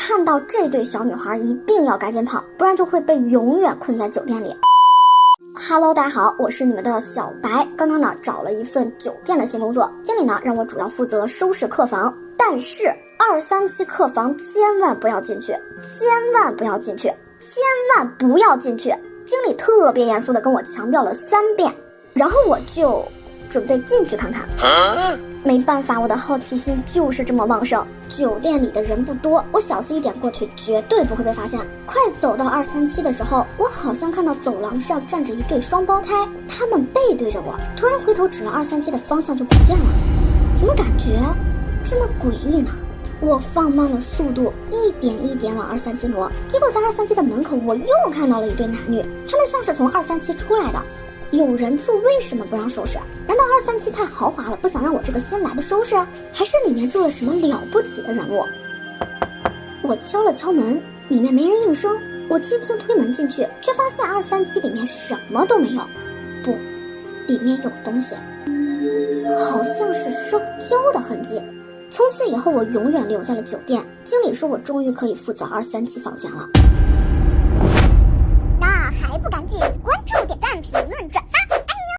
看到这对小女孩一定要赶紧跑，不然就会被永远困在酒店里。Hello， 大家好，我是你们的小白。刚刚呢找了一份酒店的新工作，经理呢让我主要负责收拾客房，但是237客房千万不要进去，千万不要进去，千万不要进去。经理特别严肃的跟我强调了3遍，然后我就准备进去看看。没办法，我的好奇心就是这么旺盛。酒店里的人不多，我小心一点过去，绝对不会被发现。快走到237的时候，我好像看到走廊上站着一对双胞胎，他们背对着我，突然回头指了237的方向就不见了。怎么感觉这么诡异呢？我放慢了速度，一点一点往237挪，结果在237的门口，我又看到了一对男女，他们像是从237出来的。有人住为什么不让收拾？难道237太豪华了，不想让我这个新来的收拾？还是里面住了什么了不起的人物？我敲了敲门，里面没人应声。我轻轻推门进去，却发现237里面什么都没有。不，里面有东西，好像是烧焦的痕迹。从此以后，我永远留在了酒店。经理说我终于可以负责237房间了。那还不赶紧关注、点赞、评论、转发！